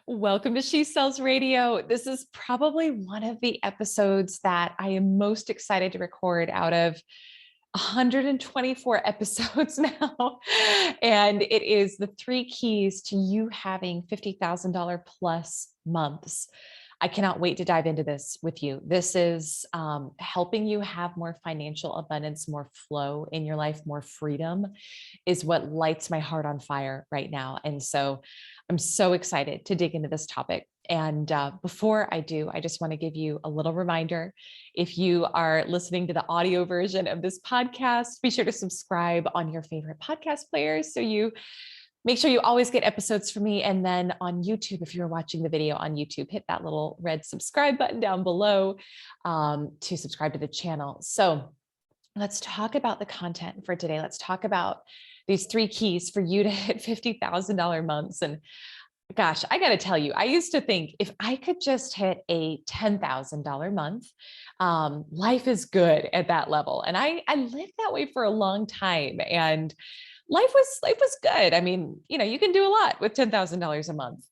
Welcome to She Sells Radio. This is probably one of the episodes that I am most excited to record out of 124 episodes now. And it is the three keys to you having $50,000 plus months. I cannot wait to dive into this with you. This is helping you have more financial abundance, more flow in your life, more freedom is what lights my heart on fire right now. And so I'm so excited to dig into this topic. And before I do, I just want to give you a little reminder. If you are listening to the audio version of this podcast, be sure to subscribe on your favorite podcast players so you make sure you always get episodes from me. And then on YouTube, if you're watching the video on YouTube, hit that little red subscribe button down below to subscribe to the channel. So let's talk about the content for today. Let's talk about these three keys for you to hit $50,000 months. And gosh, I got to tell you, I used to think if I could just hit a $10,000 month, life is good at that level. And I lived that way for a long time. And life was good. I mean, you can do a lot with $10,000 a month.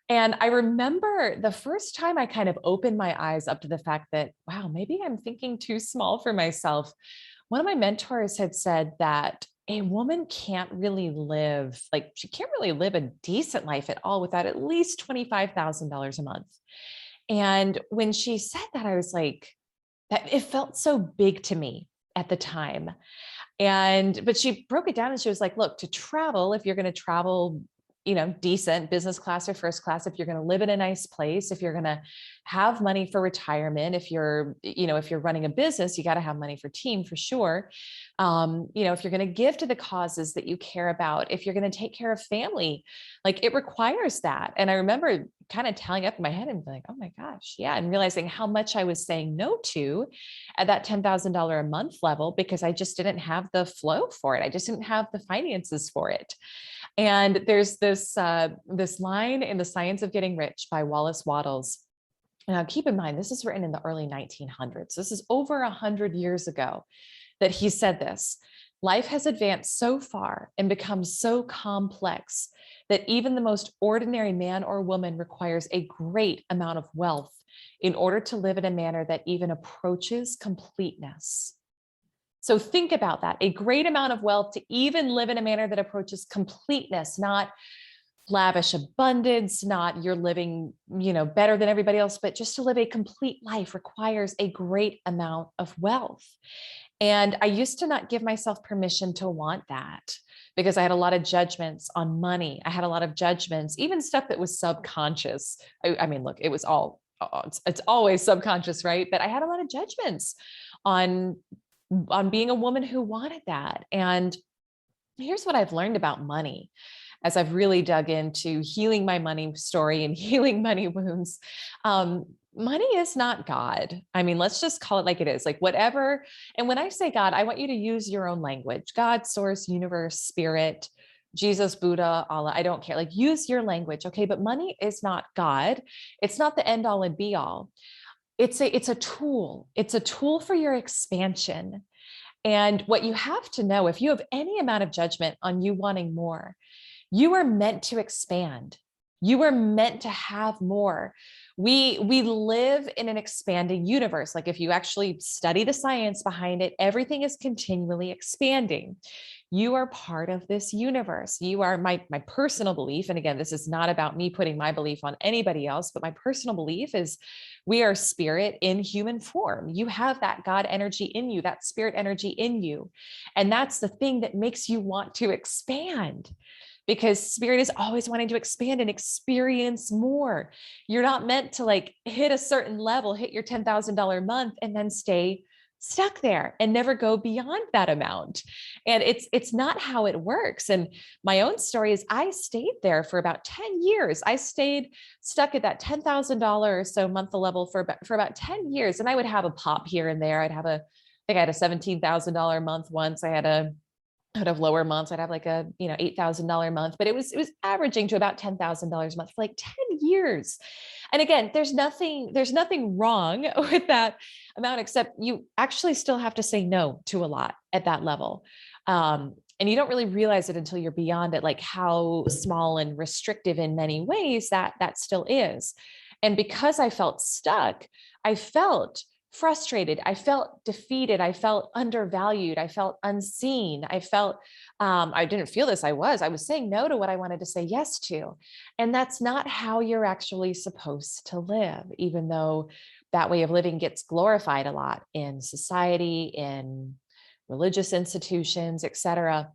And I remember the first time I kind of opened my eyes up to the fact that, wow, maybe I'm thinking too small for myself. One of my mentors had said that a woman can't really live, like she can't really live a decent life at all without at least $25,000 a month. And when she said that, I was like, that it felt so big to me at the time. But she broke it down and she was like, look, to travel, if you're going to travel, decent business class or first class, if you're going to live in a nice place, if you're going to have money for retirement, if you're running a business, you got to have money for team for sure. If you're going to give to the causes that you care about, if you're going to take care of family, like it requires that. And I remember kind of telling up in my head and being like, oh my gosh, yeah. And realizing how much I was saying no to at that $10,000 a month level, because I just didn't have the flow for it. I just didn't have the finances for it. And there's this line in The Science of Getting Rich by Wallace Wattles. Now, keep in mind, this is written in the early 1900s. This is over 100 years ago that he said this. Life has advanced so far and become so complex that even the most ordinary man or woman requires a great amount of wealth in order to live in a manner that even approaches completeness. So think about that, a great amount of wealth to even live in a manner that approaches completeness, not lavish abundance, not you're living, better than everybody else, but just to live a complete life requires a great amount of wealth. And I used to not give myself permission to want that because I had a lot of judgments on money. I had a lot of judgments, even stuff that was subconscious. I mean, look, it was it's always subconscious, right? But I had a lot of judgments on being a woman who wanted that. And here's what I've learned about money as I've really dug into healing my money story and healing money wounds. Money is not God. I mean, let's just call it like it is, like whatever. And when I say God, I want you to use your own language: God, source, universe, spirit, Jesus, Buddha, Allah. I don't care. Like, use your language. Okay. But money is not God. It's not the end all and be all. It's a tool. It's a tool for your expansion. And what you have to know, if you have any amount of judgment on you wanting more, you are meant to expand. You are meant to have more. We live in an expanding universe. Like if you actually study the science behind it, everything is continually expanding. You are part of this universe. You are my personal belief. And again, this is not about me putting my belief on anybody else, but my personal belief is we are spirit in human form. You have that God energy in you, that spirit energy in you. And that's the thing that makes you want to expand, because spirit is always wanting to expand and experience more. You're not meant to like hit a certain level, hit your $10,000 a month and then stay stuck there and never go beyond that amount. And it's not how it works. And my own story is I stayed there for about 10 years. I stayed stuck at that $10,000 or so monthly level for about 10 years. And I would have a pop here and there. I think I had a $17,000 a month once. I'd have lower months. I'd have like a, $8,000 a month, but it was averaging to about $10,000 a month for like 10 years. And again, there's nothing wrong with that amount, except you actually still have to say no to a lot at that level. And you don't really realize it until you're beyond it, like how small and restrictive in many ways that still is. And because I felt stuck, I felt frustrated. I felt defeated. I felt undervalued. I felt unseen. I felt, I didn't feel this. I was saying no to what I wanted to say yes to. And that's not how you're actually supposed to live, even though that way of living gets glorified a lot in society, in religious institutions, etc.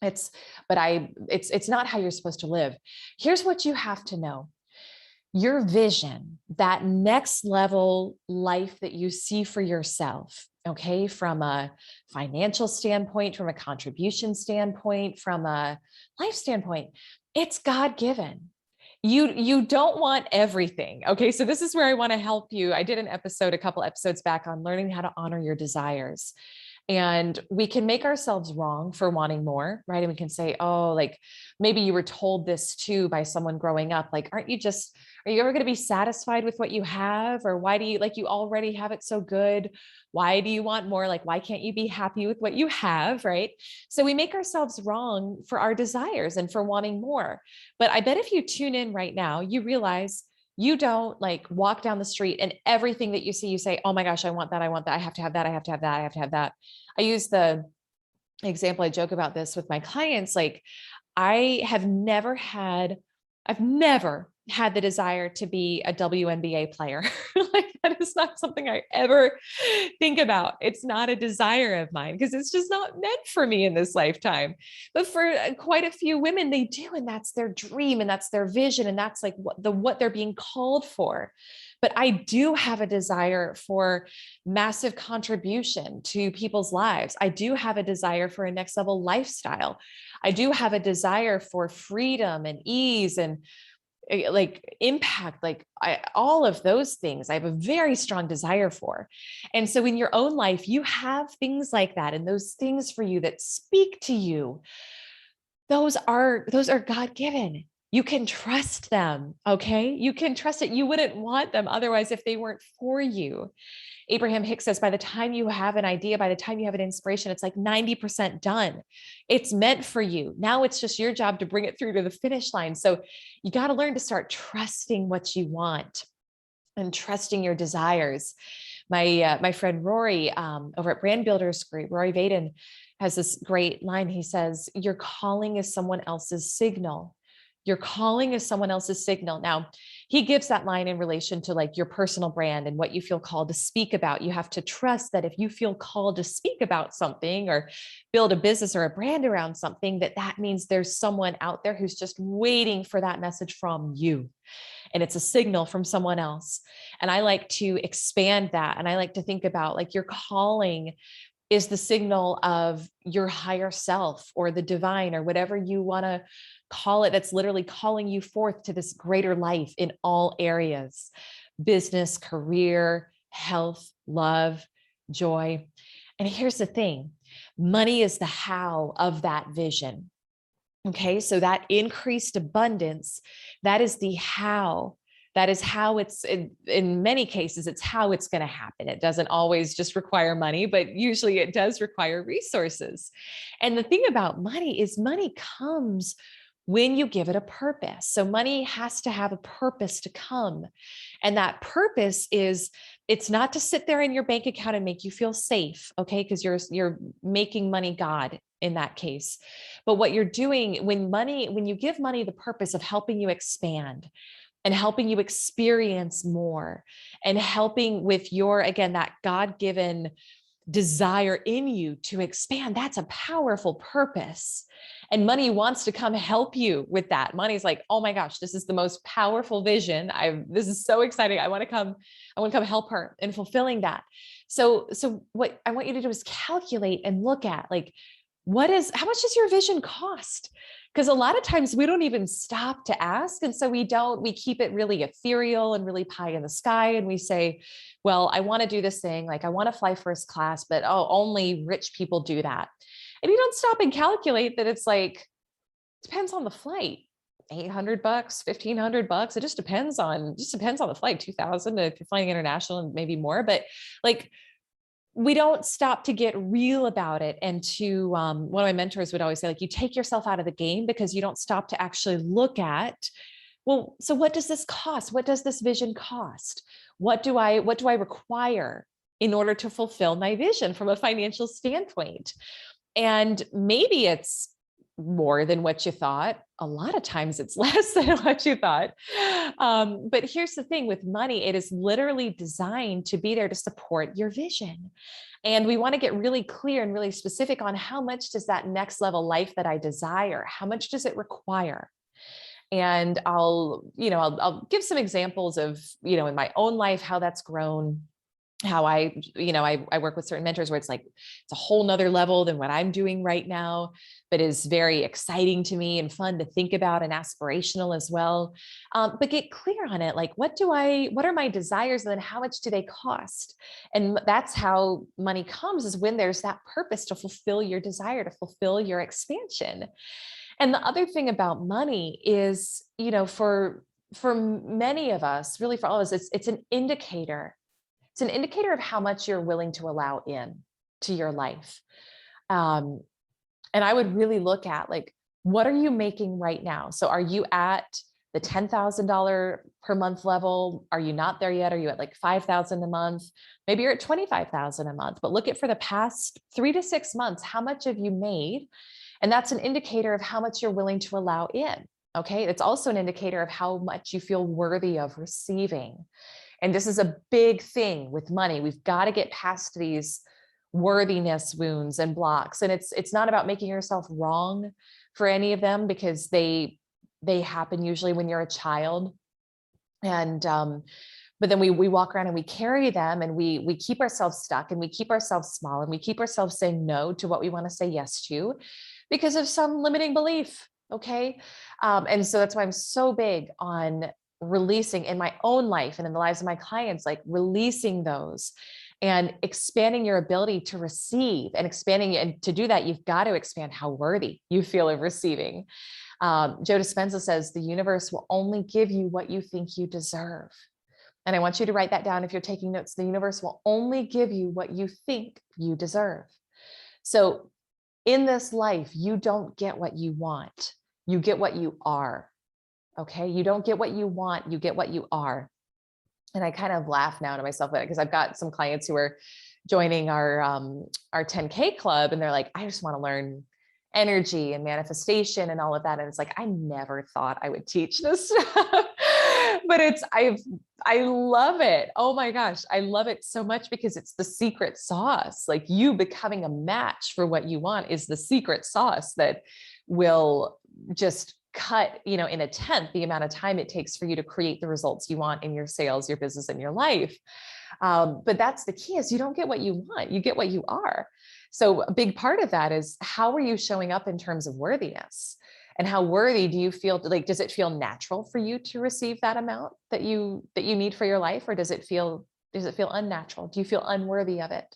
It's, it's not how you're supposed to live. Here's what you have to know. Your vision, that next level life that you see for yourself, okay, from a financial standpoint, from a contribution standpoint, from a life standpoint, it's God-given. You don't want everything. Okay. So this is where I want to help you. I did an episode a couple episodes back on learning how to honor your desires. And we can make ourselves wrong for wanting more, right? And we can say, oh, like maybe you were told this too by someone growing up. Like, are you ever going to be satisfied with what you have? Or why do you, like, you already have it so good? Why do you want more? Like, why can't you be happy with what you have? Right. So we make ourselves wrong for our desires and for wanting more. But I bet if you tune in right now, you realize you don't like walk down the street and everything that you see, you say, oh my gosh, I want that. I want that. I have to have that. I have to have that. I have to have that. I use the example, I joke about this with my clients. Like I've never had the desire to be a WNBA player. Like that is not something I ever think about. It's not a desire of mine because it's just not meant for me in this lifetime. But for quite a few women, they do, and that's their dream and that's their vision and that's like what they're being called for. But I do have a desire for massive contribution to people's lives. I do have a desire for a next level lifestyle. I do have a desire for freedom and ease and like impact, like all of those things I have a very strong desire for. And so in your own life, you have things like that. And those things for you that speak to you, those are God-given. You can trust them. Okay. You can trust it. You wouldn't want them otherwise if they weren't for you. Abraham Hicks says, by the time you have an idea, by the time you have an inspiration, it's like 90% done. It's meant for you. Now it's just your job to bring it through to the finish line. So you got to learn to start trusting what you want and trusting your desires. My friend Rory over at Brand Builders Group, Rory Vaden, has this great line. He says, your calling is someone else's signal. Your calling is someone else's signal. Now, he gives that line in relation to like your personal brand and what you feel called to speak about. You have to trust that if you feel called to speak about something or build a business or a brand around something, that means there's someone out there who's just waiting for that message from you. And it's a signal from someone else. And I like to expand that. And I like to think about like your calling is the signal of your higher self or the divine or whatever you want to call it, that's literally calling you forth to this greater life in all areas: business, career, health, love, joy. And here's the thing, money is the how of that vision. Okay, so that increased abundance, that is the how. That is how it's in many cases, it's how it's going to happen. It doesn't always just require money, but usually it does require resources. And the thing about money is money comes when you give it a purpose. So money has to have a purpose to come. And that purpose is, it's not to sit there in your bank account and make you feel safe, okay? Because you're making money God in that case. But what you're doing when you give money the purpose of helping you expand and helping you experience more and helping with your, again, that God-given desire in you to expand, that's a powerful purpose. And money wants to come help you with that. Money's like, oh my gosh, this is the most powerful vision. This is so exciting. I want to come help her in fulfilling that. So what I want you to do is calculate and look at like, how much does your vision cost? Because a lot of times we don't even stop to ask. And so we keep it really ethereal and really pie in the sky. And we say, well, I want to do this thing. Like I want to fly first class, but only rich people do that. And you don't stop and calculate that it's like, depends on the flight, $800, $1,500. It just depends on the flight, 2,000 if you're flying international and maybe more. But like, we don't stop to get real about it. And to one of my mentors would always say, like, you take yourself out of the game because you don't stop to actually look at, well, so what does this cost? What does this vision cost? What do I require in order to fulfill my vision from a financial standpoint? And maybe it's more than what you thought. A lot of times it's less than what you thought. But here's the thing with money, it is literally designed to be there to support your vision. And we want to get really clear and really specific on how much does that next level life that I desire, how much does it require? And I'll give some examples of, in my own life, how that's grown, how I work with certain mentors where it's like, it's a whole nother level than what I'm doing right now, but is very exciting to me and fun to think about and aspirational as well. But get clear on it. Like, what are my desires? And then how much do they cost? And that's how money comes, is when there's that purpose to fulfill your desire, to fulfill your expansion. And the other thing about money is, for many of us, really for all of us, it's an indicator. It's an indicator of how much you're willing to allow in to your life. And I would really look at, like, what are you making right now? So are you at the $10,000 per month level? Are you not there yet? Are you at like 5,000 a month? Maybe you're at 25,000 a month, but look at, for the past 3 to 6 months, how much have you made? And that's an indicator of how much you're willing to allow in. Okay. It's also an indicator of how much you feel worthy of receiving. And this is a big thing with money. We've got to get past these worthiness wounds and blocks. And it's not about making yourself wrong for any of them, because they happen usually when you're a child. And but then we walk around and we carry them, and we keep ourselves stuck, and we keep ourselves small, and we keep ourselves saying no to what we want to say yes to because of some limiting belief. Okay. And so that's why I'm so big on releasing in my own life and in the lives of my clients, like releasing those and expanding your ability to receive, and expanding. And to do that, you've got to expand how worthy you feel of receiving. Joe Dispenza says, the universe will only give you what you think you deserve. And I want you to write that down if you're taking notes. The universe will only give you what you think you deserve. So in this life, you don't get what you want. You get what you are. Okay. You don't get what you want. You get what you are. And I kind of laugh now to myself because I've got some clients who are joining our 10K club, and they're like, I just want to learn energy and manifestation and all of that. And it's like, I never thought I would teach this stuff, but I love it. Oh my gosh. I love it so much because it's the secret sauce. Like, you becoming a match for what you want is the secret sauce that will just cut, in a tenth the amount of time it takes for you to create the results you want in your sales, your business, and your life. But that's the key, is you don't get what you want, you get what you are. So a big part of that is, how are you showing up in terms of worthiness? And how worthy do you feel? Like, does it feel natural for you to receive that amount that you need for your life? Or does it feel unnatural? Do you feel unworthy of it?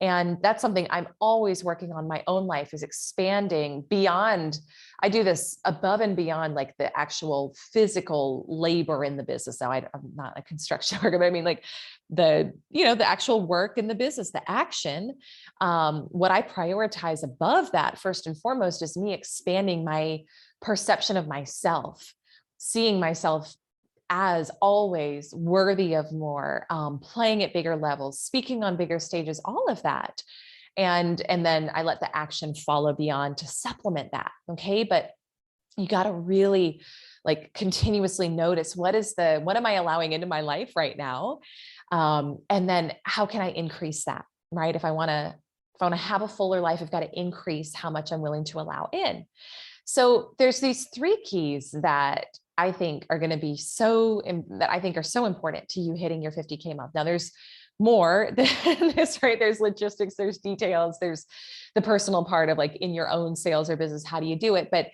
And that's something I'm always working on my own life, is expanding beyond. I do this above and beyond like the actual physical labor in the business. Now, I'm not a construction worker, but I mean, like the actual work in the business, the action. What I prioritize above that, first and foremost, is me expanding my perception of myself, seeing myself as always worthy of more, playing at bigger levels, speaking on bigger stages, all of that. And then I let the action follow beyond to supplement that. Okay. But you got to really like continuously notice, what am I allowing into my life right now? And then how can I increase that? Right. If I want to have a fuller life, I've got to increase how much I'm willing to allow in. So there's these 3 keys that I think are going to be that I think are so important to you hitting your 50K month. Now there's more than this, right? There's logistics, there's details, there's the personal part of like in your own sales or business, how do you do it? But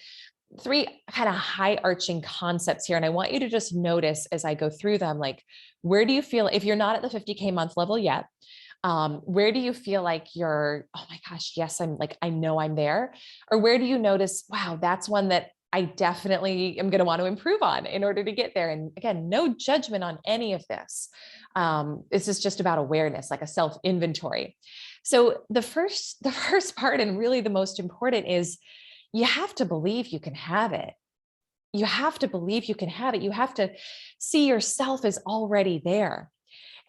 3 kind of high arching concepts here. And I want you to just notice as I go through them, like, where do you feel, if you're not at the 50K month level yet, where do you feel like you're, oh my gosh, yes, I know I'm there? Or where do you notice, wow, that's one that I definitely am going to want to improve on in order to get there. And again, no judgment on any of this. This is just about awareness, like a self inventory. So the first part, and really the most important, is you have to believe you can have it. You have to believe you can have it. You have to see yourself as already there.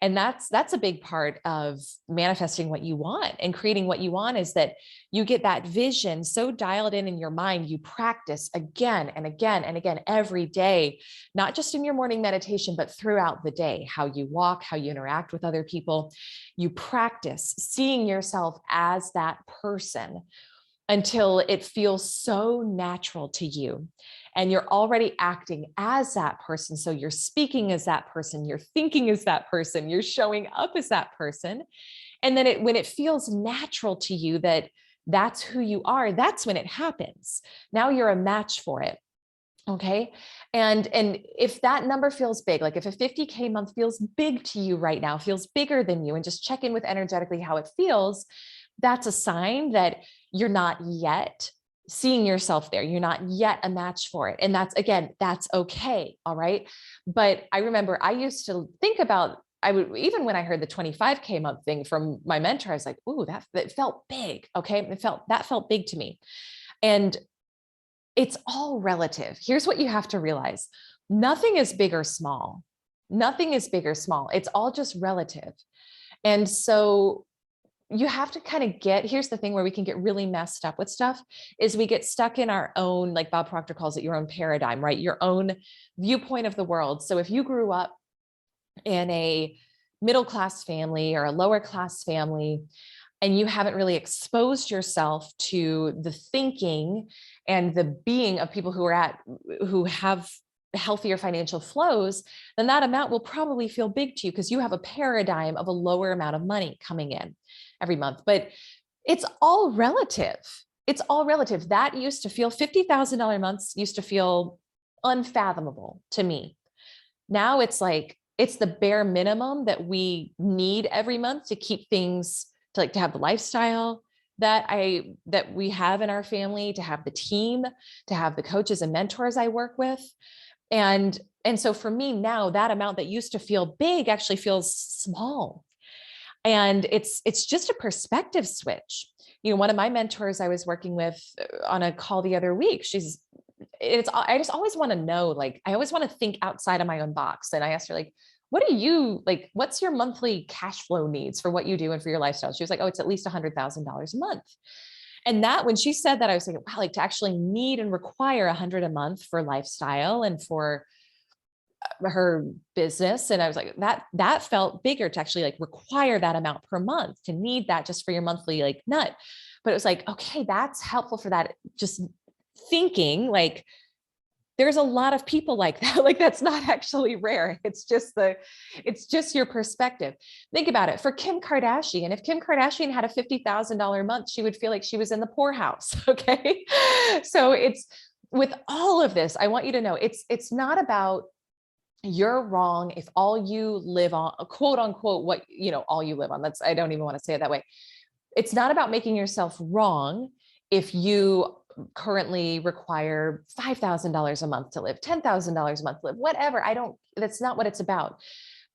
And that's a big part of manifesting what you want and creating what you want, is that you get that vision so dialed in your mind. You practice again and again and again every day, not just in your morning meditation, but throughout the day, how you walk, how you interact with other people. You practice seeing yourself as that person until it feels so natural to you. And you're already acting as that person. So you're speaking as that person, you're thinking as that person, you're showing up as that person. And then when it feels natural to you that that's who you are, that's when it happens. Now you're a match for it. Okay. And if that number feels big, like if a 50K month feels big to you right now, feels bigger than you, and just check in with energetically how it feels, that's a sign that you're not yet seeing yourself there. You're not yet a match for it. And that's okay. All right. But I remember I used to think about, even when I heard the 25K month thing from my mentor, I was like, ooh, that felt big. Okay. That felt big to me. And it's all relative. Here's what you have to realize. Nothing is big or small. Nothing is big or small. It's all just relative. And so you have to kind of here's the thing where we can get really messed up with stuff, is we get stuck in our own, like Bob Proctor calls it, your own paradigm, right? Your own viewpoint of the world. So if you grew up in a middle-class family or a lower class family, and you haven't really exposed yourself to the thinking and the being of people who have healthier financial flows, then that amount will probably feel big to you because you have a paradigm of a lower amount of money coming in every month. But it's all relative. It's all relative. That used to feel $50,000 months used to feel unfathomable to me. Now it's like, it's the bare minimum that we need every month to keep things, to have the lifestyle that we have in our family, to have the team, to have the coaches and mentors I work with. And so for me now, that amount that used to feel big actually feels small. And it's just a perspective switch. One of my mentors I was working with on a call the other week, I just always want to know, like, I always want to think outside of my own box. And I asked her, like, what's your monthly cash flow needs for what you do and for your lifestyle? She was like, oh, it's at least $100,000 a month. And that, when she said that, I was thinking, wow, like, to actually need and require 100 a month for lifestyle and for her business. And I was like, that felt bigger, to actually like require that amount per month, to need that just for your monthly like nut. But it was like, okay, that's helpful for that. Just thinking like, there's a lot of people like that. Like, that's not actually rare. It's just your perspective. Think about it. For Kim Kardashian, if Kim Kardashian had a $50,000 month, she would feel like she was in the poorhouse. Okay. So it's, with all of this, I want you to know, it's not about you're wrong if all you live on, quote unquote, all you live on. I don't even want to say it that way. It's not about making yourself wrong if you currently require $5,000 a month to live, $10,000 a month to live, whatever. That's not what it's about.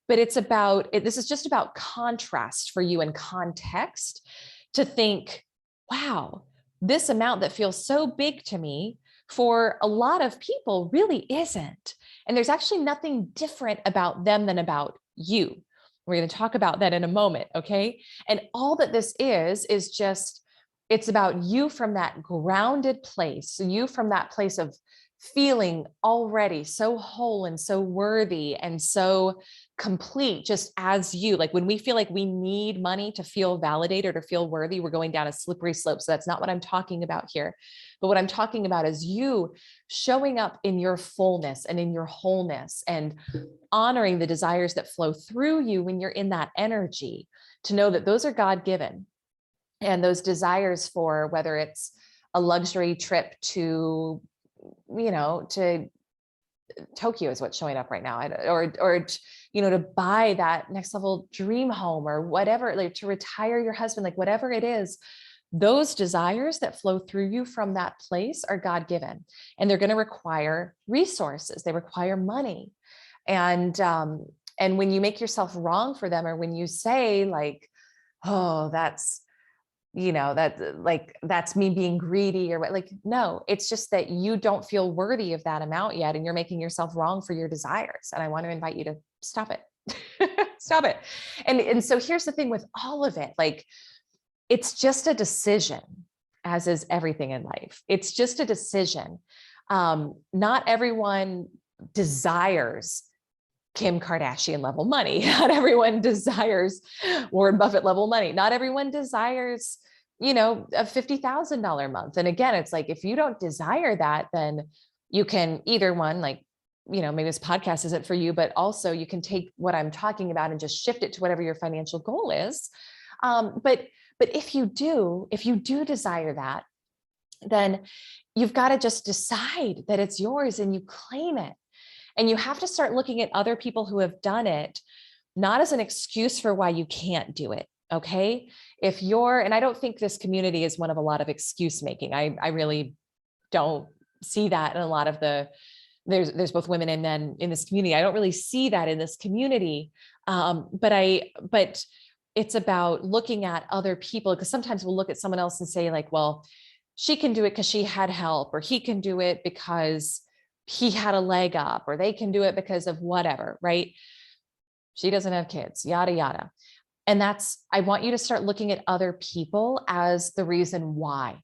But this is just about contrast for you, and context, to think, wow, this amount that feels so big to me for a lot of people really isn't. And there's actually nothing different about them than about you. We're going to talk about that in a moment. Okay. And all that this is just, it's about you from that grounded place, you from that place of feeling already so whole and so worthy and so complete, just as you. Like, when we feel like we need money to feel validated or to feel worthy, we're going down a slippery slope. So that's not what I'm talking about here. But what I'm talking about is you showing up in your fullness and in your wholeness, and honoring the desires that flow through you when you're in that energy, to know that those are God-given. And those desires, for whether it's a luxury trip to Tokyo is what's showing up right now, or to buy that next level dream home, or whatever, like to retire your husband, like whatever it is, those desires that flow through you from that place are God-given, and they're going to require resources. They require money. And when you make yourself wrong for them, or when you say like, oh, that's, that's me being greedy or what, like, no, it's just that you don't feel worthy of that amount yet. And you're making yourself wrong for your desires. And I want to invite you to stop it. Stop it. And so here's the thing with all of it, like, it's just a decision, as is everything in life. It's just a decision. Not everyone desires Kim Kardashian level money. Not everyone desires Warren Buffett level money. Not everyone desires, a $50,000 month. And again, it's like, if you don't desire that, then you can either one, like, maybe this podcast isn't for you, but also you can take what I'm talking about and just shift it to whatever your financial goal is. But if you do desire that, then you've got to just decide that it's yours and you claim it. And you have to start looking at other people who have done it, not as an excuse for why you can't do it. Okay. And I don't think this community is one of a lot of excuse making. I really don't see that in a lot of there's both women and men in this community. I don't really see that in this community. But it's about looking at other people, because sometimes we'll look at someone else and say like, well, she can do it because she had help, or he can do it because he had a leg up, or they can do it because of whatever, right? She doesn't have kids, yada, yada. And I want you to start looking at other people as the reason why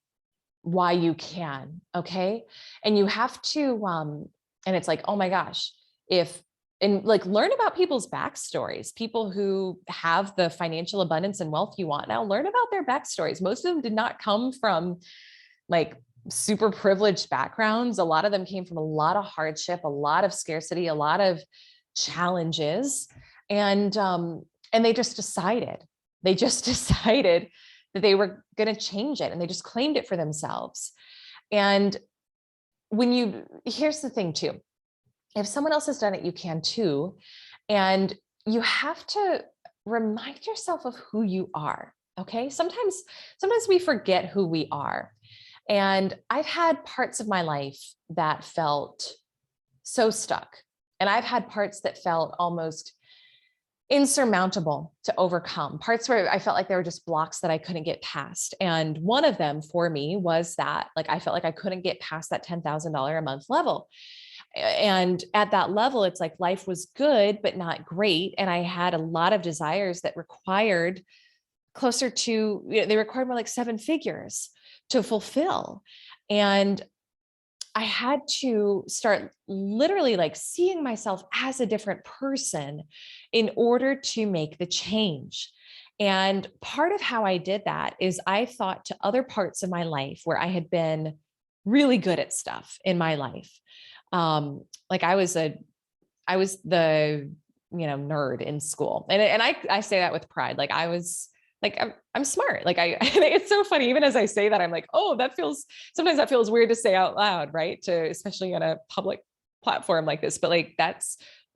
you can. Okay. And you have to, and it's like, oh my gosh, learn about people's backstories, people who have the financial abundance and wealth you want now. Learn about their backstories. Most of them did not come from like super privileged backgrounds. A lot of them came from a lot of hardship, a lot of scarcity, a lot of challenges. And they just decided that they were going to change it, and they just claimed it for themselves. And here's the thing too, if someone else has done it, you can too. And you have to remind yourself of who you are. Okay. Sometimes we forget who we are. And I've had parts of my life that felt so stuck. And I've had parts that felt almost insurmountable to overcome, parts where I felt like there were just blocks that I couldn't get past. And one of them for me was that, like, I felt like I couldn't get past that $10,000 a month level. And at that level, it's like life was good, but not great. And I had a lot of desires that required they required more like 7 figures to fulfill. And I had to start literally like seeing myself as a different person in order to make the change. And part of how I did that is I thought to other parts of my life where I had been really good at stuff in my life. Like I was the, nerd in school. And I say that with pride. Like I was like, I'm smart. Like it's so funny. Even as I say that, I'm like, oh, sometimes that feels weird to say out loud, right? Especially on a public platform like this, but like, that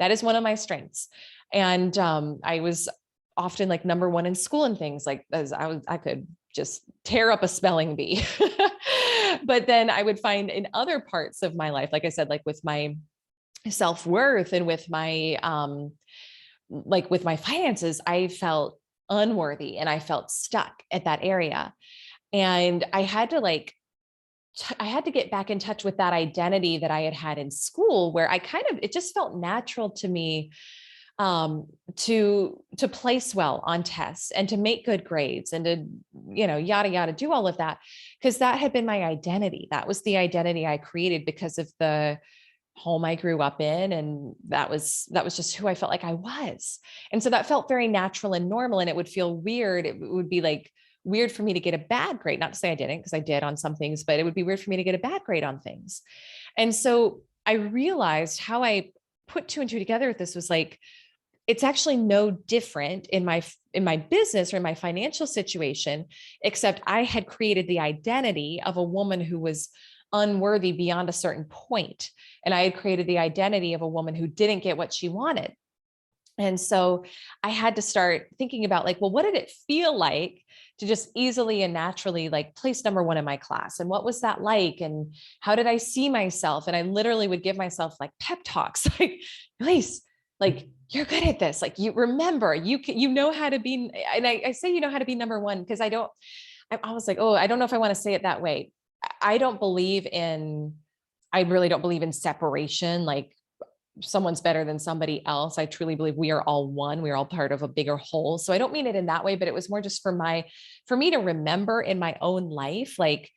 is one of my strengths. And, I was often like number one in school and things like as I could just tear up a spelling bee. But then I would find in other parts of my life, like I said, like with my self-worth and with my, with my finances, I felt unworthy and I felt stuck at that area. And I had to get back in touch with that identity that I had in school, where it just felt natural to me to place well on tests and to make good grades and to, yada, yada, do all of that. Because that had been my identity. That was the identity I created because of the home I grew up in. And that was just who I felt like I was. And so that felt very natural and normal. And it would feel weird. It would be like weird for me to get a bad grade. Not to say I didn't, because I did on some things, but it would be weird for me to get a bad grade on things. And so I realized how I put 2 and 2 together with this was like, it's actually no different in my business or in my financial situation, except I had created the identity of a woman who was unworthy beyond a certain point. And I had created the identity of a woman who didn't get what she wanted. And so I had to start thinking about like, well, what did it feel like to just easily and naturally like place number one in my class? And what was that like? And how did I see myself? And I literally would give myself like pep talks, like, Elyse, like, you're good at this. Like, you remember, you can, you know how to be. And I say, you know how to be number one, because I was like, oh, I don't know if I want to say it that way. I don't believe in, I really don't believe in separation. Like, someone's better than somebody else. I truly believe we are all one. We are all part of a bigger whole. So I don't mean it in that way, but it was more just for me to remember in my own life, like,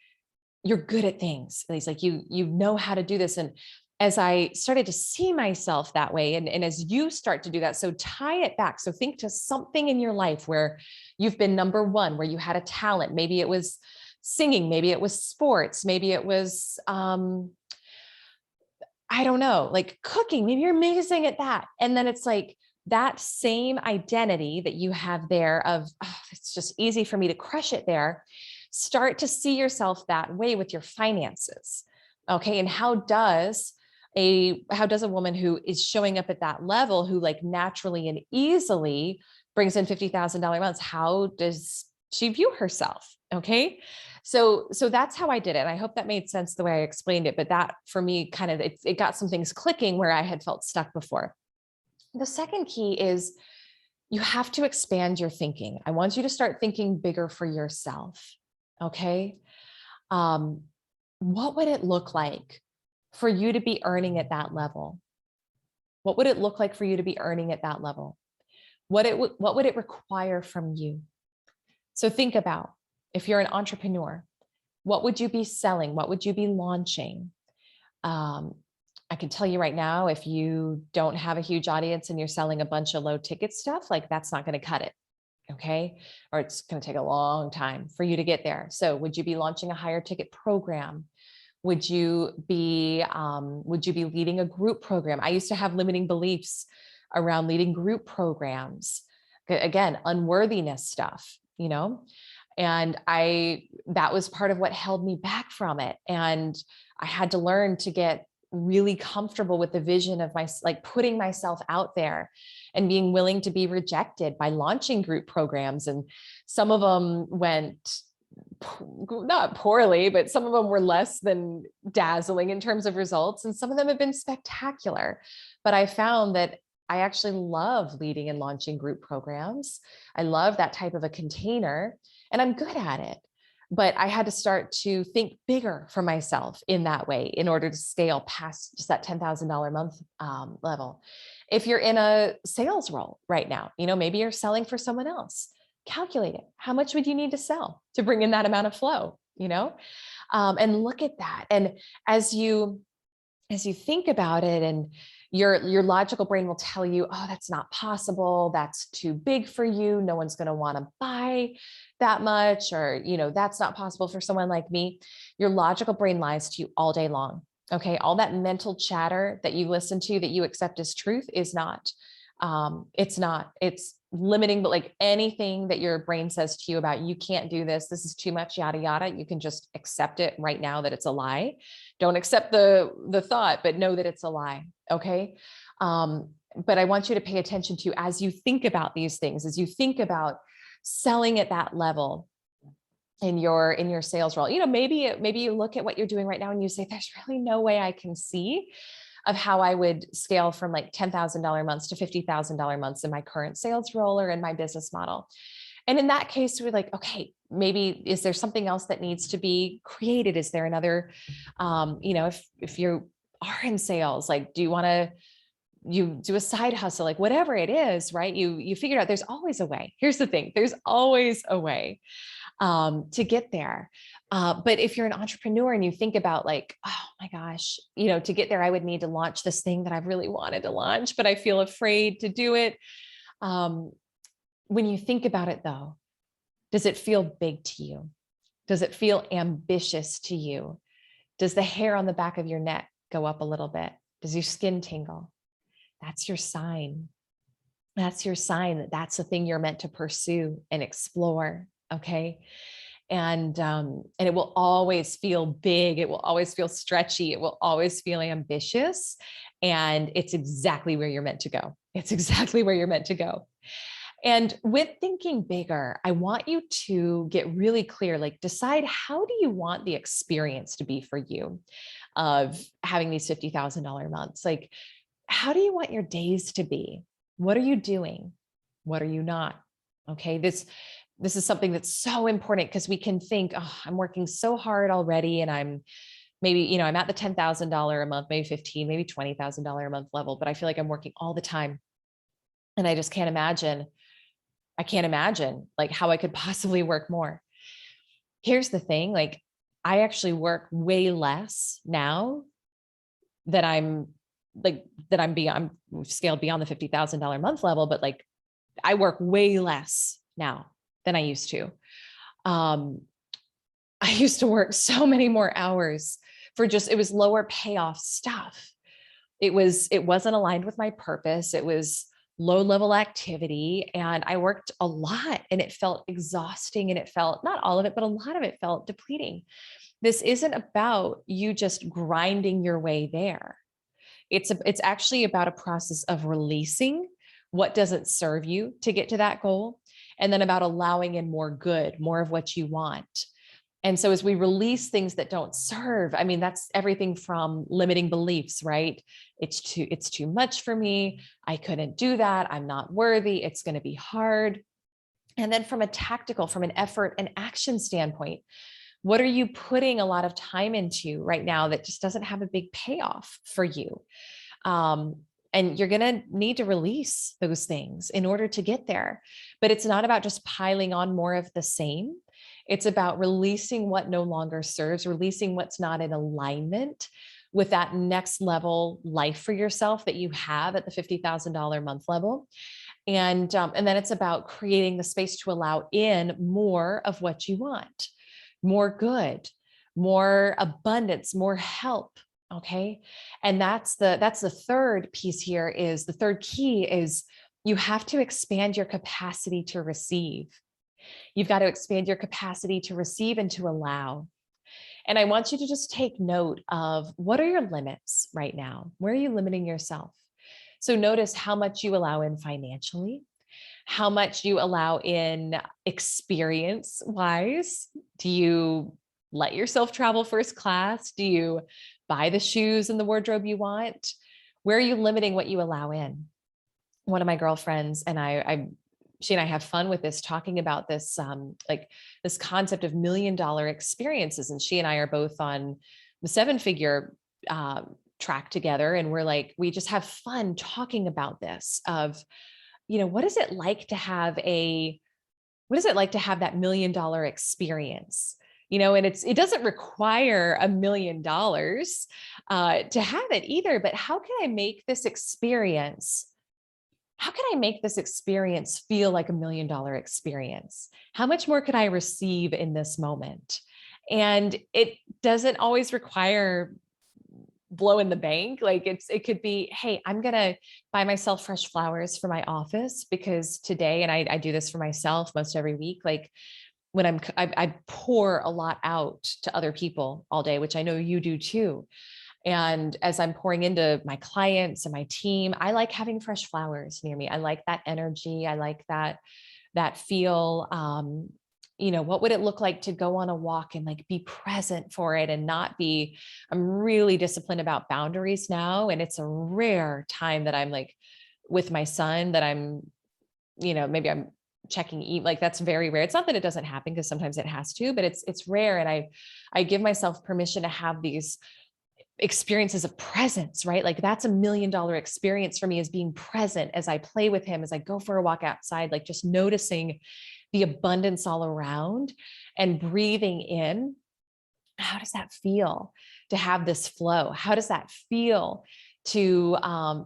you're good at things. At least like you know how to do this. And as I started to see myself that way, and as you start to do that, so tie it back. So think to something in your life where you've been number one, where you had a talent. Maybe it was singing, maybe it was sports, maybe it was, I don't know, like cooking, maybe you're amazing at that. And then it's like that same identity that you have there of, oh, it's just easy for me to crush it there. Start to see yourself that way with your finances. Okay. And how does a woman who is showing up at that level, who like naturally and easily brings in $50,000 months, how does she view herself? Okay. So that's how I did it. I hope that made sense the way I explained it, but that for me kind of, it got some things clicking where I had felt stuck before. The second key is you have to expand your thinking. I want you to start thinking bigger for yourself. Okay. Um, what would it look like for you to be earning at that level? What would it look like for you to be earning at that level? What would it require from you? So think about, if you're an entrepreneur, what would you be selling? What would you be launching? Um, I can tell you right now, if you don't have a huge audience and you're selling a bunch of low ticket stuff, like that's not going to cut it. Okay. Or it's going to take a long time for you to get there. So would you be launching a higher ticket program? Would you be leading a group program? I used to have limiting beliefs around leading group programs. Again, unworthiness stuff, you know? And that was part of what held me back from it. And I had to learn to get really comfortable with the vision of like putting myself out there and being willing to be rejected by launching group programs. And some of them went not poorly, but some of them were less than dazzling in terms of results. And some of them have been spectacular. But I found that I actually love leading and launching group programs. I love that type of a container, and I'm good at it. But I had to start to think bigger for myself in that way in order to scale past just that $10,000 a month level. If you're in a sales role right now, maybe you're selling for someone else. Calculate it. How much would you need to sell to bring in that amount of flow? And look at that. And as you think about it, and your logical brain will tell you, oh, that's not possible. That's too big for you. No one's going to want to buy that much, or, that's not possible for someone like me. Your logical brain lies to you all day long. Okay. All that mental chatter that you listen to, that you accept as truth, is not. It's limiting, but like anything that your brain says to you about, you can't do this, this is too much, yada, yada, you can just accept it right now that it's a lie. Don't accept the thought, but know that it's a lie. Okay. But I want you to pay attention to, as you think about these things, as you think about selling at that level in your sales role, maybe you look at what you're doing right now and you say, there's really no way I can see of how I would scale from like $10,000 months to $50,000 months in my current sales role or in my business model. And in that case, we're like, okay, maybe is there something else that needs to be created? Is there another, if you are in sales, like, do you want to, you do a side hustle, like whatever it is, right? You figure out there's always a way. Here's the thing. There's always a way to get there. But if you're an entrepreneur and you think about like, oh my gosh, to get there, I would need to launch this thing that I've really wanted to launch, but I feel afraid to do it. When you think about it though, does it feel big to you? Does it feel ambitious to you? Does the hair on the back of your neck go up a little bit? Does your skin tingle? That's your sign. That's your sign that that's the thing you're meant to pursue and explore. Okay. And it will always feel big. It will always feel stretchy. It will always feel ambitious. And it's exactly where you're meant to go. It's exactly where you're meant to go. And with thinking bigger, I want you to get really clear, like decide, how do you want the experience to be for you of having these $50,000 months? Like, how do you want your days to be? What are you doing? What are you not? Okay. This is something that's so important, because we can think, oh, I'm working so hard already. And I'm maybe, I'm at the $10,000 a month, maybe 15, maybe $20,000 a month level, but I feel like I'm working all the time. And I just I can't imagine like how I could possibly work more. Here's the thing, like I actually work way less now that I'm beyond, scaled beyond the $50,000 a month level, but like I work way less now than I used to. Um, I used to work so many more hours for it was lower payoff stuff. It wasn't aligned with my purpose. It was low level activity, and I worked a lot, and it felt exhausting, and it felt, not all of it, but a lot of it felt depleting. This isn't about you just grinding your way there. It's actually about a process of releasing what doesn't serve you to get to that goal, and then about allowing in more good, more of what you want. And so as we release things that don't serve, I mean, that's everything from limiting beliefs, right? It's too much for me. I couldn't do that. I'm not worthy. It's going to be hard. And then from an effort and action standpoint, what are you putting a lot of time into right now that just doesn't have a big payoff for you? Um, and you're going to need to release those things in order to get there. But it's not about just piling on more of the same. It's about releasing what no longer serves, releasing what's not in alignment with that next level life for yourself that you have at the $50,000 a month level. And then it's about creating the space to allow in more of what you want, more good, more abundance, more help. Okay. And that's the third piece here. Is the third key is you have to expand your capacity to receive. You've got to expand your capacity to receive and to allow. And I want you to just take note of, what are your limits right now? Where are you limiting yourself? So notice how much you allow in financially, how much you allow in experience wise. Do you let yourself travel first class? Do you buy the shoes and the wardrobe you want? Where are you limiting what you allow in? One of my girlfriends and she and I have fun with this, talking about this, like this concept of $1,000,000 experiences. And she and I are both on the 7-figure track together. And we just have fun talking about this of, what is it like to have that $1,000,000 experience? And it doesn't require $1,000,000 to have it either, but how can I make this experience feel like $1,000,000 experience? How much more could I receive in this moment? And it doesn't always require blowing the bank. Like it could be, hey, I'm going to buy myself fresh flowers for my office because today, and I do this for myself most every week, like when I pour a lot out to other people all day, which I know you do too. And as I'm pouring into my clients and my team, I like having fresh flowers near me. I like that energy. I like that feel. What would it look like to go on a walk and like be present for it and not be, I'm really disciplined about boundaries now. And it's a rare time that I'm like with my son that I'm, maybe I'm checking like that's very rare. It's not that it doesn't happen, because sometimes it has to, but it's rare. And I give myself permission to have these experiences of presence, right? Like that's $1,000,000 experience for me, is being present as I play with him, as I go for a walk outside, like just noticing the abundance all around and breathing in. How does that feel to have this flow? How does that feel to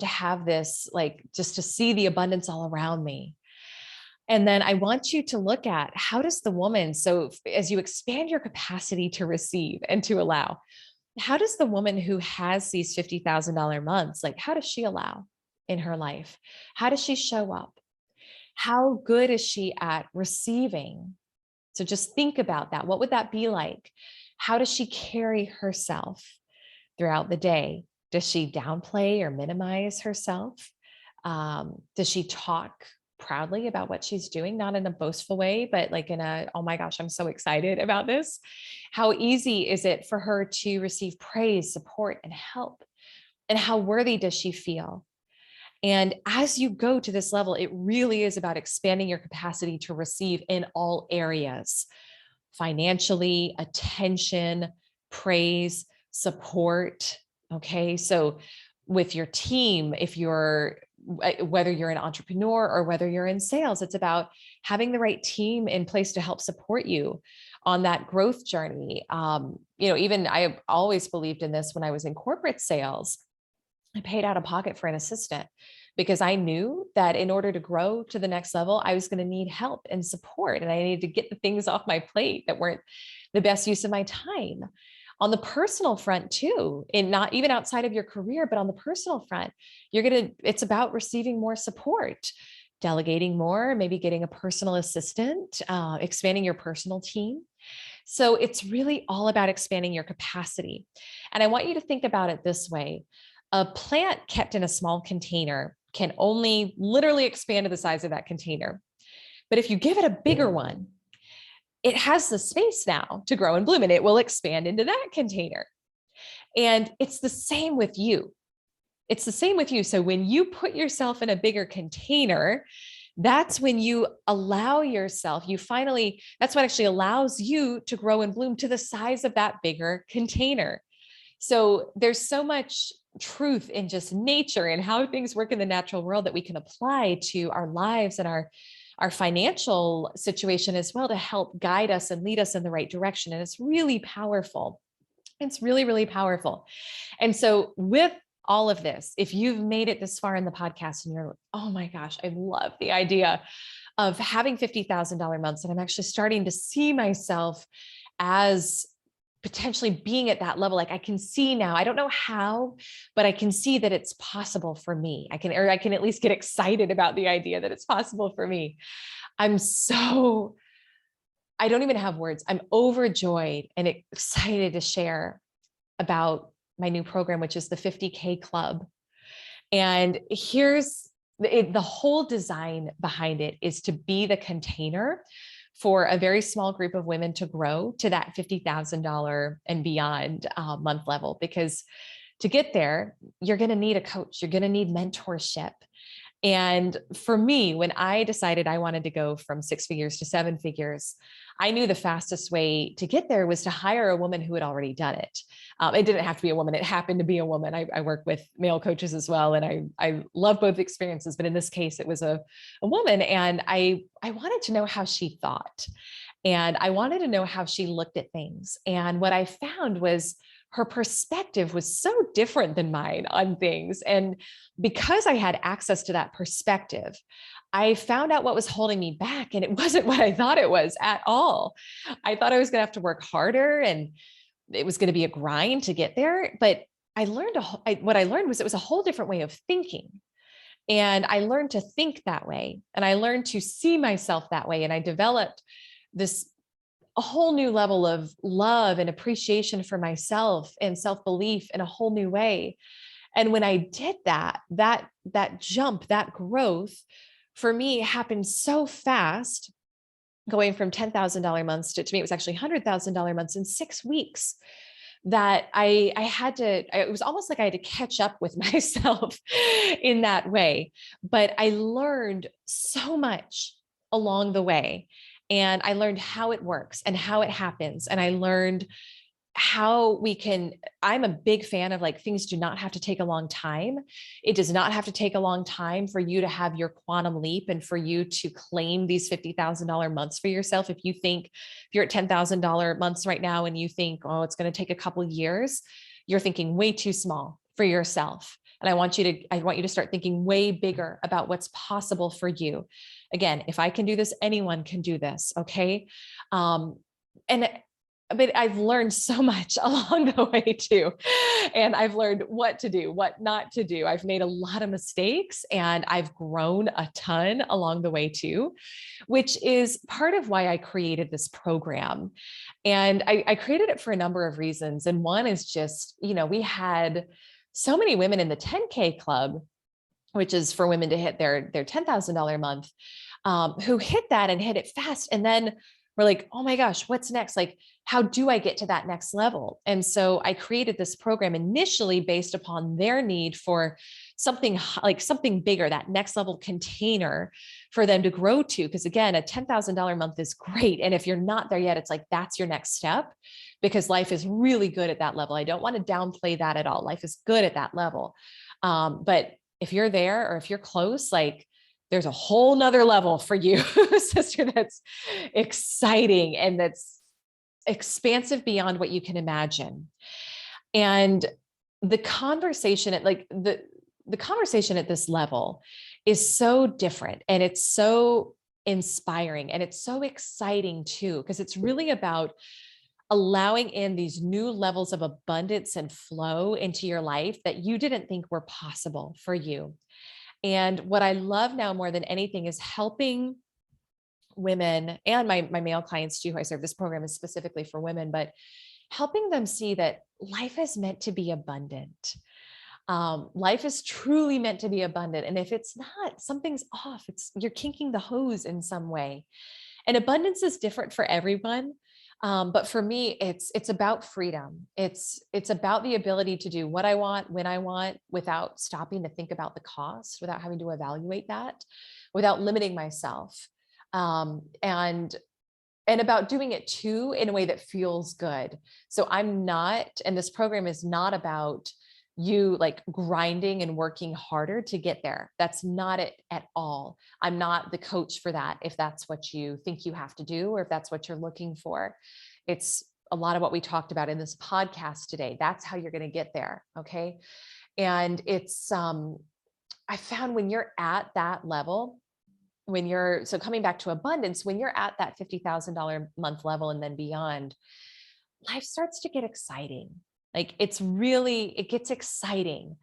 have this, like, just to see the abundance all around me? And then I want you to look at, how does the woman, so as you expand your capacity to receive and to allow, how does the woman who has these $50,000 months, like, how does she allow in her life? How does she show up? How good is she at receiving? So just think about that. What would that be like? How does she carry herself throughout the day? Does she downplay or minimize herself? Does she talk proudly about what she's doing, not in a boastful way, but like in a, oh my gosh, I'm so excited about this? How easy is it for her to receive praise, support, and help? And how worthy does she feel? And as you go to this level, it really is about expanding your capacity to receive in all areas: financially, attention, praise, support. Okay. So with your team, if you're, whether you're an entrepreneur or whether you're in sales, it's about having the right team in place to help support you on that growth journey. Even I always believed in this when I was in corporate sales. I paid out of pocket for an assistant because I knew that in order to grow to the next level, I was going to need help and support. And I needed to get the things off my plate that weren't the best use of my time. On the personal front too, and not even outside of your career, but on the personal front, it's about receiving more support, delegating more, maybe getting a personal assistant, expanding your personal team. So it's really all about expanding your capacity. And I want you to think about it this way. A plant kept in a small container can only literally expand to the size of that container. But if you give it a bigger one, it has the space now to grow and bloom, and it will expand into that container. And it's the same with you. It's the same with you. So when you put yourself in a bigger container, that's when you allow yourself, that's what actually allows you to grow and bloom to the size of that bigger container. So there's so much truth in just nature and how things work in the natural world that we can apply to our lives and our financial situation as well, to help guide us and lead us in the right direction. And it's really powerful. It's really, really powerful. And so with all of this, if you've made it this far in the podcast and you're, oh my gosh, I love the idea of having $50,000 months, and I'm actually starting to see myself as potentially being at that level. Like I can see now, I don't know how, but I can see that it's possible for me. I can at least get excited about the idea that it's possible for me. I don't even have words. I'm overjoyed and excited to share about my new program, which is the 50K Club. And here's the whole design behind it is to be the container for a very small group of women to grow to that $50,000 and beyond month level. Because to get there, you're going to need a coach. You're going to need mentorship. And for me, when I decided I wanted to go from 6 figures to 7 figures, I knew the fastest way to get there was to hire a woman who had already done it. It didn't have to be a woman. It happened to be a woman. I work with male coaches as well. And I love both experiences, but in this case, it was a woman. And I wanted to know how she thought. And I wanted to know how she looked at things. And what I found was her perspective was so different than mine on things. And because I had access to that perspective, I found out what was holding me back. And it wasn't what I thought it was at all. I thought I was going to have to work harder and it was going to be a grind to get there. But what I learned was it was a whole different way of thinking. And I learned to think that way. And I learned to see myself that way. And I developed a whole new level of love and appreciation for myself and self-belief in a whole new way. And when I did that jump, that growth for me happened so fast, going from $10,000 months to me, it was actually $100,000 months in 6 weeks, that it was almost like I had to catch up with myself in that way. But I learned so much along the way. And I learned how it works and how it happens. And I learned how I'm a big fan of like, things do not have to take a long time. It does not have to take a long time for you to have your quantum leap and for you to claim these $50,000 months for yourself. If you're at $10,000 months right now and you think, oh, it's going to take a couple of years, you're thinking way too small for yourself. And I want you to start thinking way bigger about what's possible for you. Again, if I can do this, anyone can do this. Okay. And but I've learned so much along the way too. And I've learned what to do, what not to do. I've made a lot of mistakes and I've grown a ton along the way too, which is part of why I created this program. And I created it for a number of reasons. And one is just, we had so many women in the 10K club, which is for women to hit their $10,000 a month, who hit that and hit it fast. And then we're like, oh my gosh, what's next? Like, how do I get to that next level? And so I created this program initially based upon their need for something like something bigger, that next level container for them to grow to. Because again, a $10,000 a month is great. And if you're not there yet, it's like, that's your next step, because life is really good at that level. I don't want to downplay that at all. Life is good at that level. But if you're there or if you're close, like, there's a whole nother level for you, sister, that's exciting and that's expansive beyond what you can imagine. And the conversation at the conversation at this level is so different, and it's so inspiring, and it's so exciting too, because it's really about allowing in these new levels of abundance and flow into your life that you didn't think were possible for you. And what I love now more than anything is helping women and my male clients too, who I serve. This program is specifically for women, but helping them see that life is meant to be abundant. Life is truly meant to be abundant. And if it's not, something's off. You're kinking the hose in some way. And abundance is different for everyone. But for me, it's about freedom. It's about the ability to do what I want, when I want, without stopping to think about the cost, without having to evaluate that, without limiting myself. And about doing it too in a way that feels good. So I'm not, and this program is not about you like grinding and working harder to get there. That's not it at all. I'm not the coach for that. If that's what you think you have to do, or if that's what you're looking for, it's a lot of what we talked about in this podcast today. That's how you're going to get there. Okay. And I found when you're at that level, so coming back to abundance, when you're at that $50,000 a month level and then beyond, life starts to get exciting. Like it gets exciting.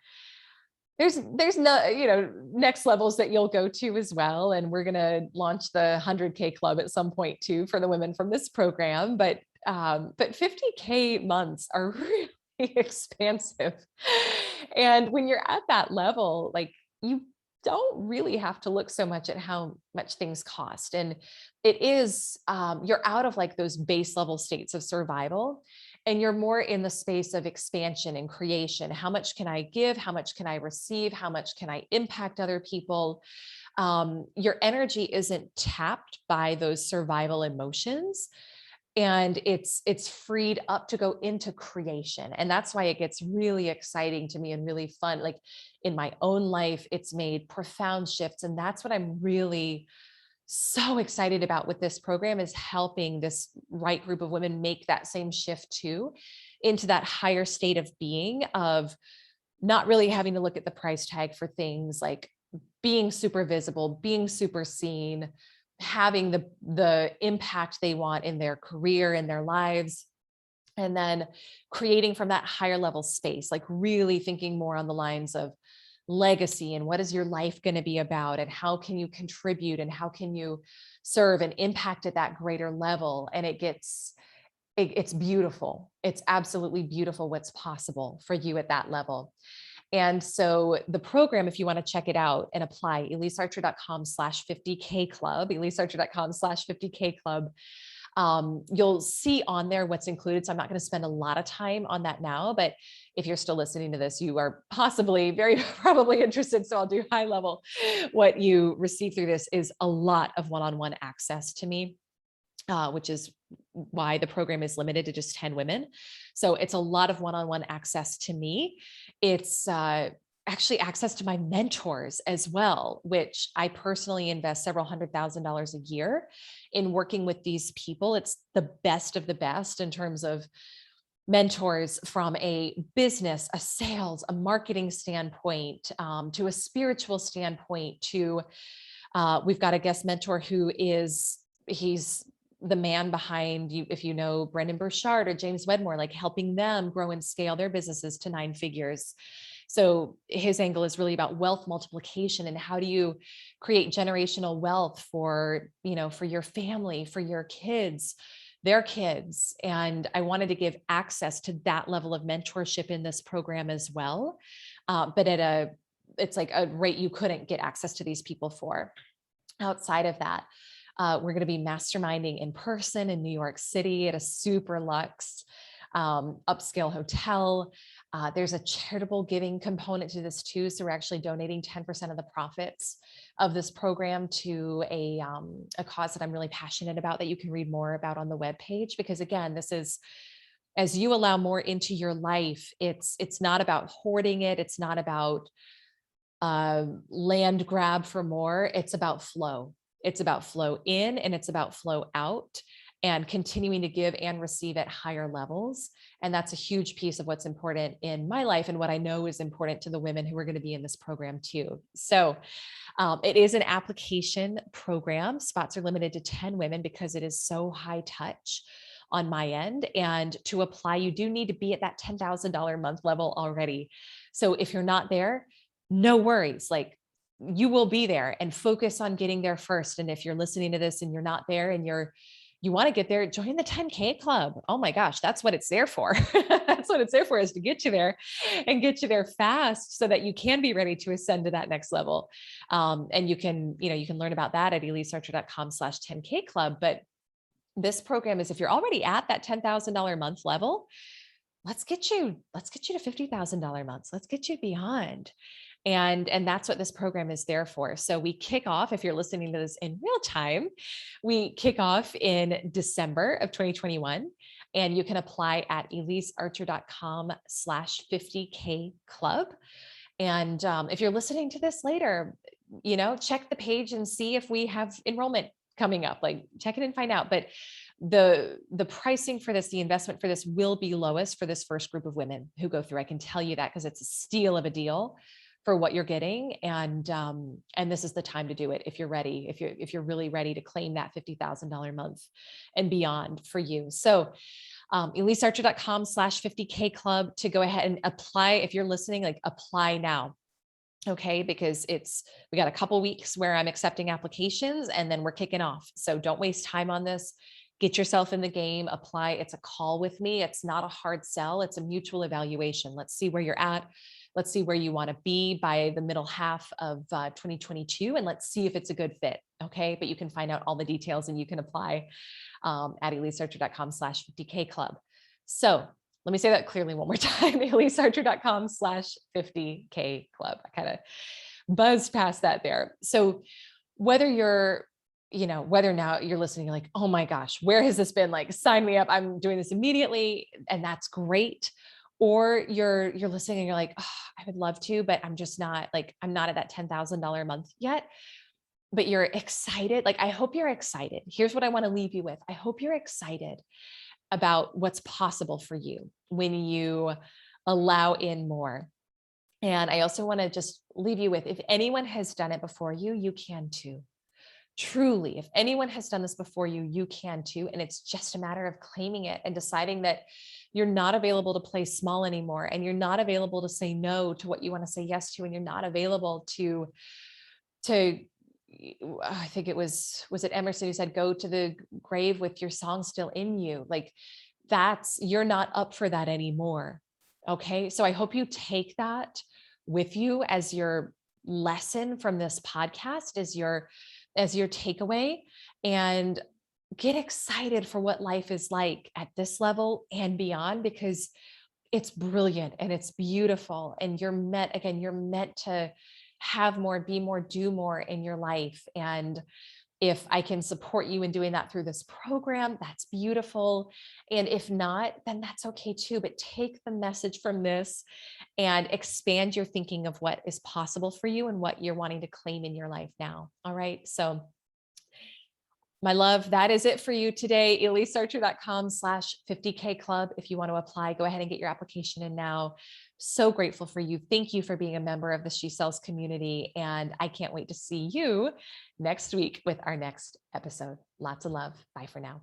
There's no, next levels that you'll go to as well. And we're going to launch the 100K club at some point too, for the women from this program. But 50K months are really expansive. And when you're at that level, like, you don't really have to look so much at how much things cost. And it is, you're out of like those base level states of survival, and you're more in the space of expansion and creation. How much can I give? How much can I receive? How much can I impact other people? Your energy isn't tapped by those survival emotions, and it's freed up to go into creation. And that's why it gets really exciting to me and really fun. Like in my own life, it's made profound shifts. And that's what I'm really so excited about with this program, is helping this right group of women make that same shift too, into that higher state of being, of not really having to look at the price tag for things, like being super visible, being super seen, having the impact they want in their career, in their lives, and then creating from that higher level space, like really thinking more on the lines of legacy and what is your life going to be about, and how can you contribute, and how can you serve and impact at that greater level. And it's beautiful. It's absolutely beautiful what's possible for you at that level. And so the program, if you want to check it out and apply, ElyseArcher.com/50K club, ElyseArcher.com/50K club. You'll see on there what's included. So I'm not going to spend a lot of time on that now, but if you're still listening to this, you are possibly very probably interested. So I'll do high level. What you receive through this is a lot of one-on-one access to me, which is why the program is limited to just 10 women. So it's a lot of one-on-one access to me. It's actually access to my mentors as well, which I personally invest several $100,000 a year in working with these people. It's the best of the best in terms of mentors from a business, a sales, a marketing standpoint, to a spiritual standpoint, to we've got a guest mentor who he's the man behind you, if you know Brendan Burchard or James Wedmore, like helping them grow and scale their businesses to 9 figures. So his angle is really about wealth multiplication and how do you create generational wealth for, for your family, for your kids, their kids. And I wanted to give access to that level of mentorship in this program as well. But it's like a rate you couldn't get access to these people for. Outside of that, we're going to be masterminding in person in New York City at a super luxe upscale hotel. There's a charitable giving component to this too. So we're actually donating 10% of the profits of this program to a cause that I'm really passionate about that you can read more about on the webpage. Because again, this is, as you allow more into your life, it's not about hoarding it. It's not about land grab for more. It's about flow. It's about flow in and it's about flow out, and continuing to give and receive at higher levels. And that's a huge piece of what's important in my life and what I know is important to the women who are going to be in this program too. So it is an application program. Spots are limited to 10 women because it is so high touch on my end. And to apply, you do need to be at that $10,000 month level already. So if you're not there, no worries. Like, you will be there, and focus on getting there first. And if you're listening to this and you're not there and you want to get there, join the 10K club. Oh my gosh, that's what it's there for. That's what it's there for, is to get you there and get you there fast so that you can be ready to ascend to that next level. And you can learn about that at elysearcher.com/10K club. But this program is, if you're already at that $10,000 month level, let's get you to $50,000 months. Let's get you beyond. And that's what this program is there for. So we kick off, if you're listening to this in real time, we kick off in December of 2021, and you can apply at elysearcher.com/50K club. And if you're listening to this later, check the page and see if we have enrollment coming up, like check it and find out. But the pricing for this, the investment for this will be lowest for this first group of women who go through. I can tell you that because it's a steal of a deal for what you're getting. And this is the time to do it if you're ready, if you're really ready to claim that $50,000 month and beyond for you. So elysearcher.com/50K club to go ahead and apply. If you're listening, like, apply now. Okay. Because we got a couple weeks where I'm accepting applications and then we're kicking off. So don't waste time on this. Get yourself in the game, apply. It's a call with me. It's not a hard sell. It's a mutual evaluation. Let's see where you're at. Let's see where you want to be by the middle half of 2022. And let's see if it's a good fit. Okay. But you can find out all the details and you can apply at elysearcher.com/50K club. So let me say that clearly one more time, elysearcher.com/50K club. I kind of buzzed past that there. So whether now you're listening, you're like, oh my gosh, where has this been? Like, sign me up. I'm doing this immediately. And that's great. Or you're listening and you're like, oh, I would love to, but I'm just not, like, I'm not at that $10,000 month yet, but you're excited. Like, I hope you're excited. Here's what I want to leave you with. I hope you're excited about what's possible for you when you allow in more. And I also want to just leave you with, if anyone has done it before you, you can too. Truly, if anyone has done this before you, you can too. And it's just a matter of claiming it and deciding that you're not available to play small anymore. And you're not available to say no to what you want to say yes to. And you're not available to, I think was it Emerson who said, go to the grave with your song still in you. Like, you're not up for that anymore. Okay. So I hope you take that with you as your lesson from this podcast, as your takeaway, and get excited for what life is like at this level and beyond, because it's brilliant and it's beautiful. And you're meant to have more, be more, do more in your life. And if I can support you in doing that through this program, that's beautiful. And if not, then that's okay too. But take the message from this and expand your thinking of what is possible for you and what you're wanting to claim in your life now. All right. So my love, that is it for you today. elysearcher.com/50K club. If you want to apply, go ahead and get your application in now. So grateful for you. Thank you for being a member of the She Sells community. And I can't wait to see you next week with our next episode. Lots of love. Bye for now.